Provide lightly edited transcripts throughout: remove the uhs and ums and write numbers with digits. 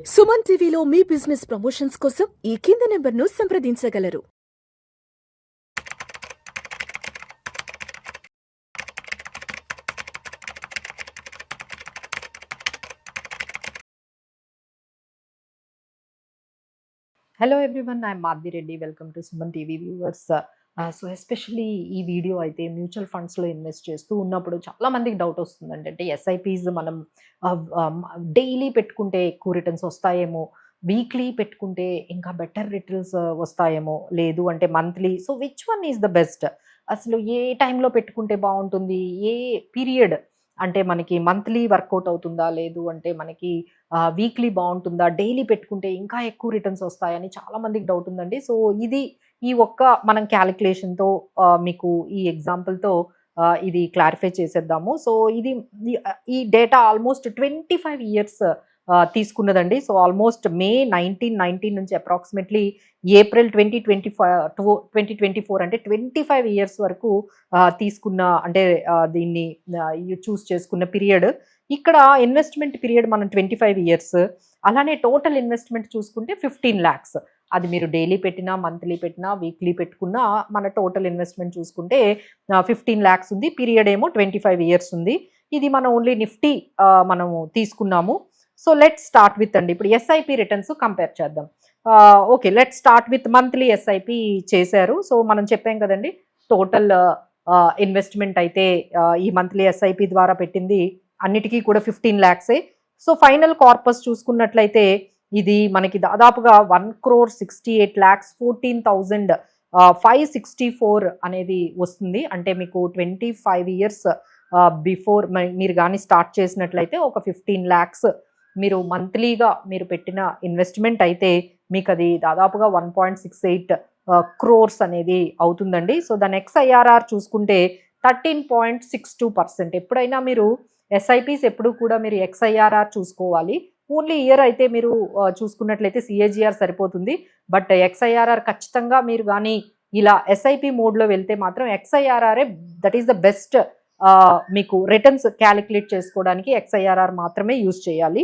సుమన్ టీవీలో మీ business promotions కోసం ఈ కింది నెంబర్ను సంప్రదించగలరు. Hello everyone, I'm Madhavi Reddy. Welcome to Suman TV viewers. So especially ఈ వీడియో అయితే మ్యూచువల్ ఫండ్స్లో ఇన్వెస్ట్ చేస్తూ ఉన్నప్పుడు చాలా మందికి డౌట్ వస్తుందండి. అంటే ఎస్ఐపీస్ మనం డైలీ పెట్టుకుంటే ఎక్కువ రిటర్న్స్ వస్తాయేమో, వీక్లీ పెట్టుకుంటే ఇంకా బెటర్ రిటర్న్స్ వస్తాయేమో, లేదు అంటే monthly. So which one is the best? అసలు ఏ టైంలో పెట్టుకుంటే బాగుంటుంది, ఏ పీరియడ్ అంటే మనకి మంత్లీ వర్కౌట్ అవుతుందా, లేదు అంటే మనకి వీక్లీ బాగుంటుందా, డైలీ పెట్టుకుంటే ఇంకా ఎక్కువ రిటర్న్స్ వస్తాయని చాలా మందికి డౌట్ ఉందండి. సో ఇది ఈ ఒక్క మనం క్యాలిక్యులేషన్తో మీకు ఈ ఎగ్జాంపుల్తో ఇది క్లారిఫై చేసేద్దాము. సో ఇది ఈ డేటా ఆల్మోస్ట్ 25 ఇయర్స్ తీసుకున్నదండి. సో ఆల్మోస్ట్ మే 1919 నుంచి అప్రాక్సిమేట్లీ ఏప్రిల్ 2024 అంటే 25 ఇయర్స్ వరకు తీసుకున్న, అంటే దీన్ని చూస్ చేసుకున్న పీరియడ్. ఇక్కడ ఇన్వెస్ట్మెంట్ పీరియడ్ మనం 25 ఇయర్స్, అలానే టోటల్ ఇన్వెస్ట్మెంట్ చూసుకుంటే 15 lakhs. అది మీరు డైలీ పెట్టినా, మంత్లీ పెట్టినా, వీక్లీ పెట్టుకున్నా మన టోటల్ ఇన్వెస్ట్మెంట్ చూసుకుంటే 15 lakhs ఉంది. పీరియడ్ ఏమో 25 ఇయర్స్ ఉంది. ఇది మనం ఓన్లీ నిఫ్టీ మనము తీసుకున్నాము. సో లెట్ స్టార్ట్ విత్ అండి, ఇప్పుడు ఎస్ఐపి రిటర్న్స్ కంపేర్ చేద్దాం. Okay, let start with monthly SIP చేశారు. సో మనం చెప్పాం కదండి, టోటల్ ఇన్వెస్ట్మెంట్ అయితే ఈ మంత్లీ ఎస్ఐపి ద్వారా పెట్టింది అన్నిటికీ కూడా 15 lakhs. సో ఫైనల్ కార్పస్ చూసుకున్నట్లయితే ఇది మనకి దాదాపుగా 1,68,14,564 అనేది వస్తుంది. అంటే మీకు 25 ఇయర్స్ బిఫోర్ మీరు కానీ స్టార్ట్ చేసినట్లయితే ఒక 15 lakhs మీరు మంత్లీగా మీరు పెట్టిన ఇన్వెస్ట్మెంట్ అయితే మీకు అది దాదాపుగా 1.68 crores అనేది అవుతుందండి. సో దాని ఎక్స్ఐఆర్ఆర్ చూసుకుంటే 13.62%. ఎప్పుడైనా మీరు ఎస్ఐపీస్ ఎప్పుడు కూడా మీరు ఎక్స్ఐఆర్ఆర్ చూసుకోవాలి. ఓన్లీ ఇయర్ అయితే మీరు చూసుకున్నట్లయితే సిఏజిఆర్ సరిపోతుంది. బట్ ఎక్స్ఐఆర్ఆర్ ఖచ్చితంగా మీరు కానీ ఇలా ఎస్ఐపి మోడ్లో వెళ్తే మాత్రం ఎక్స్ఐఆర్ఆర్ఏ దట్ ఈస్ ద బెస్ట్. మీకు రిటర్న్స్ క్యాలిక్యులేట్ చేసుకోవడానికి ఎక్స్ఐఆర్ఆర్ మాత్రమే యూజ్ చేయాలి.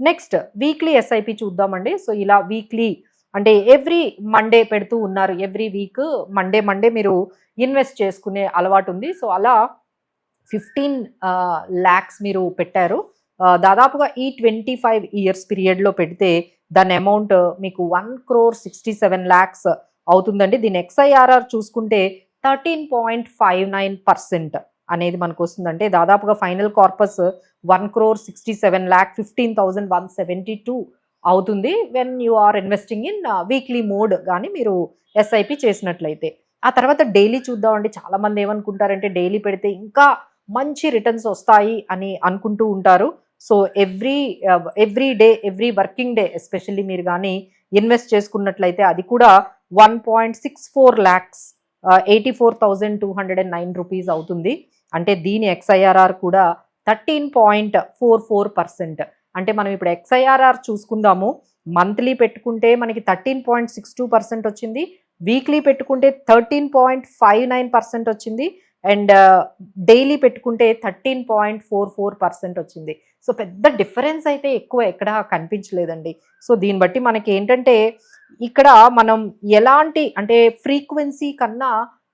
నెక్స్ట్ వీక్లీ ఎస్ఐపి చూద్దామండి. సో ఇలా వీక్లీ అంటే ఎవ్రీ మండే పెడుతూ ఉన్నారు. ఎవ్రీ వీక్ మండే మీరు ఇన్వెస్ట్ చేసుకునే అలవాటు ఉంది. సో అలా 15 lakhs మీరు పెట్టారు. దాదాపుగా ఈ 25 ఇయర్స్ పీరియడ్లో పెడితే దాని అమౌంట్ మీకు 1,67 lakhs అవుతుందండి. దీని ఎక్స్ఐఆర్ఆర్ చూసుకుంటే 13.59% అనేది మనకు వస్తుందంటే దాదాపుగా ఫైనల్ కార్పస్ 1,67,15,172 అవుతుంది when you are investing in weekly mode కానీ మీరు ఎస్ఐపి చేసినట్లయితే. ఆ తర్వాత డైలీ చూద్దామండి. చాలా మంది ఏమనుకుంటారంటే డైలీ పెడితే ఇంకా మంచి రిటర్న్స్ వస్తాయి అని అనుకుంటూ ఉంటారు. So every day, every working day especially మీరు కానీ ఇన్వెస్ట్ చేసుకున్నట్లయితే అది కూడా 1.64 lakhs 84,209 రూపీస్ అవుతుంది. అంటే దీని ఎక్స్ఐఆర్ఆర్ కూడా 13.44%. అంటే మనం ఇప్పుడు ఎక్స్ఐఆర్ఆర్ చూసుకుందాము. మంత్లీ పెట్టుకుంటే మనకి 13.62% వచ్చింది, వీక్లీ పెట్టుకుంటే 13.59% వచ్చింది, అండ్ డైలీ పెట్టుకుంటే 13.44% వచ్చింది. సో పెద్ద డిఫరెన్స్ అయితే ఎక్కువ ఎక్కడ కనిపించలేదండి. సో దీన్ని బట్టి మనకి ఏంటంటే ఇక్కడ మనం ఎలాంటి అంటే ఫ్రీక్వెన్సీ కన్నా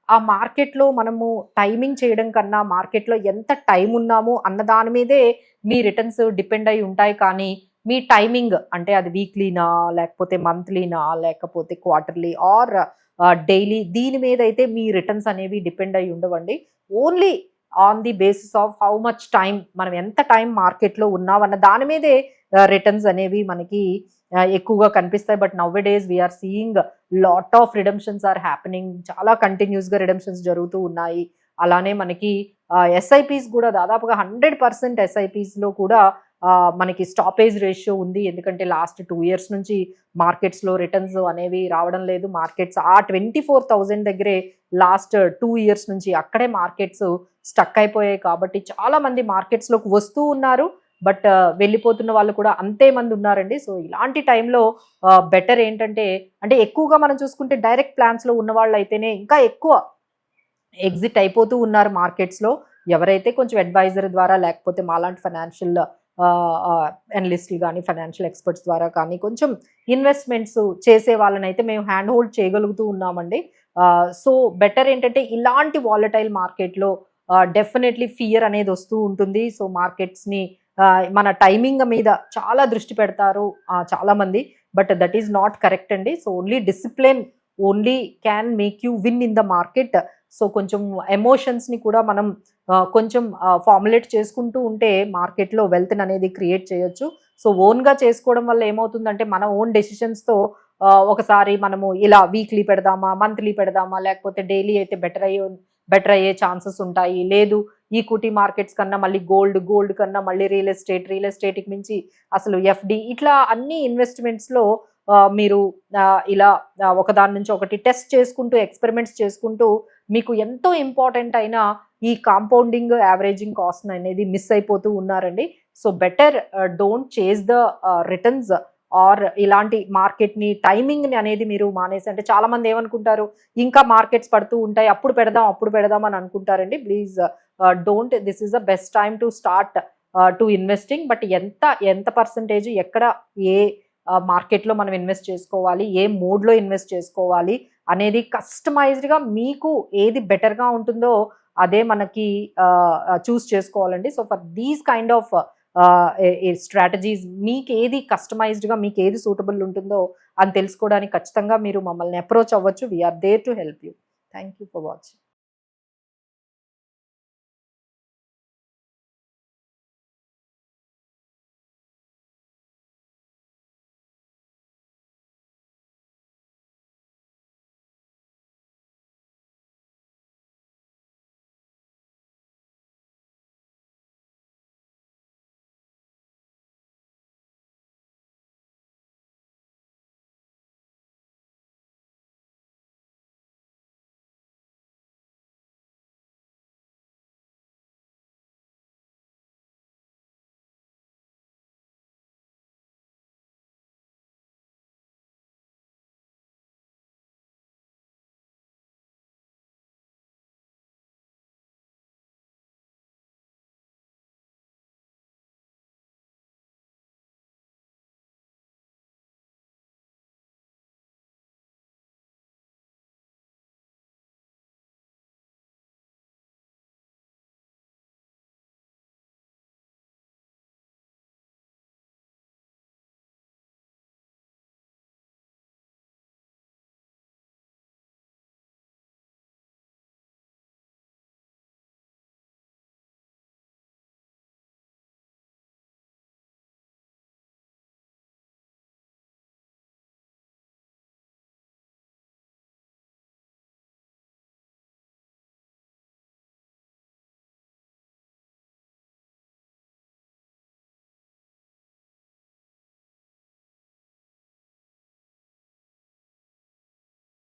ఆ మార్కెట్లో మనము టైమింగ్ చేయడం కన్నా మార్కెట్లో ఎంత టైం ఉన్నామో అన్న దాని మీదే మీ రిటర్న్స్ డిపెండ్ అయి ఉంటాయి. కానీ మీ టైమింగ్ అంటే అది వీక్లీనా, లేకపోతే మంత్లీనా, లేకపోతే క్వార్టర్లీ ఆర్ డైలీ, దీని మీద అయితే మీ రిటర్న్స్ అనేవి డిపెండ్ అయి ఉండవండి. Only on the basis of how much time, మనం ఎంత టైం మార్కెట్లో ఉన్నామన్న దాని మీదే రిటర్న్స్ అనేవి మనకి ఎక్కువగా కనిపిస్తాయి. But nowadays we are seeing lot of redemptions are happening. చాలా కంటిన్యూస్గా రిడమ్షన్స్ జరుగుతూ ఉన్నాయి. అలానే మనకి ఎస్ఐపీస్ కూడా దాదాపుగా 100% ఎస్ఐపీస్లో కూడా మనకి స్టాపేజ్ రేషియో ఉంది. ఎందుకంటే లాస్ట్ 2 years నుంచి మార్కెట్స్లో రిటర్న్స్ అనేవి రావడం లేదు. మార్కెట్స్ ఆ 24,000 దగ్గరే లాస్ట్ 2 years నుంచి అక్కడే మార్కెట్స్ స్టక్ అయిపోయాయి. కాబట్టి చాలా మంది మార్కెట్స్లోకి వస్తూ ఉన్నారు, బట్ వెళ్ళిపోతున్న వాళ్ళు కూడా అంతే మంది ఉన్నారండి. సో ఇలాంటి టైంలో బెటర్ ఏంటంటే, అంటే ఎక్కువగా మనం చూసుకుంటే డైరెక్ట్ ప్లాన్స్లో ఉన్న వాళ్ళు అయితేనే ఇంకా ఎక్కువ ఎగ్జిట్ అయిపోతూ ఉన్నారు మార్కెట్స్లో. ఎవరైతే కొంచెం అడ్వైజర్ ద్వారా లేకపోతే మాలాంటి ఫైనాన్షియల్ అనలిస్టులు కానీ ఫైనాన్షియల్ ఎక్స్పర్ట్స్ ద్వారా కానీ కొంచెం ఇన్వెస్ట్మెంట్స్ చేసే వాళ్ళనైతే మేము హ్యాండ్ హోల్డ్ చేయగలుగుతూ ఉన్నామండి. సో బెటర్ ఏంటంటే ఇలాంటి వాలటైల్ మార్కెట్లో డెఫినెట్లీ ఫియర్ అనేది వస్తూ ఉంటుంది. సో మార్కెట్స్ని మన టైమింగ్ మీద చాలా దృష్టి పెడతారు చాలా మంది, but that is not correct అండి. So only discipline only can make you win in the market. So కొంచెం ఎమోషన్స్ని కూడా మనం కొంచెం ఫార్ములేట్ చేసుకుంటూ ఉంటే మార్కెట్లో వెల్త్ అనేది క్రియేట్ చేయొచ్చు. సో ఓన్గా చేసుకోవడం వల్ల ఏమవుతుందంటే మన ఓన్ డెసిషన్స్తో ఒకసారి మనము ఇలా వీక్లీ పెడదామా, మంత్లీ పెడదామా, లేకపోతే డైలీ అయితే బెటర్ అయ్యే ఛాన్సెస్ ఉంటాయి. లేదు ఈక్విటీ మార్కెట్స్ కన్నా మళ్ళీ గోల్డ్ కన్నా మళ్ళీ రియల్ ఎస్టేట్కి మించి అసలు ఎఫ్డి, ఇట్లా అన్ని ఇన్వెస్ట్మెంట్స్లో మీరు ఇలా ఒకదాని నుంచి ఒకటి టెస్ట్ చేసుకుంటూ ఎక్స్పెరిమెంట్స్ చేసుకుంటూ మీకు ఎంతో ఇంపార్టెంట్ అయిన ఈ కాంపౌండింగ్ యావరేజింగ్ కాస్ట్ అనేది మిస్ అయిపోతూ ఉన్నారండి. So better don't chase the returns or ఇలాంటి మార్కెట్ని టైమింగ్ని అనేది మీరు మానేసి, అంటే చాలా మంది ఏమనుకుంటారు ఇంకా మార్కెట్స్ పడుతూ ఉంటాయి అప్పుడు పెడదాం అని అనుకుంటారండి. Please don't, this is the best time to start to investing. But ఎంత పర్సంటేజ్ ఎక్కడ ఏ మార్కెట్లో మనం ఇన్వెస్ట్ చేసుకోవాలి, ఏ మోడ్లో ఇన్వెస్ట్ చేసుకోవాలి అనేది కస్టమైజ్డ్గా మీకు ఏది బెటర్గా ఉంటుందో అదే మనకి చూస్ చేసుకోవాలండి. So for these kind of strategies మీకు ఏది కస్టమైజ్డ్గా మీకు ఏది సూటబుల్ ఉంటుందో అని తెలుసుకోవడానికి ఖచ్చితంగా మీరు మమ్మల్ని అప్రోచ్ అవ్వచ్చు. We are there to help you. Thank you for watching.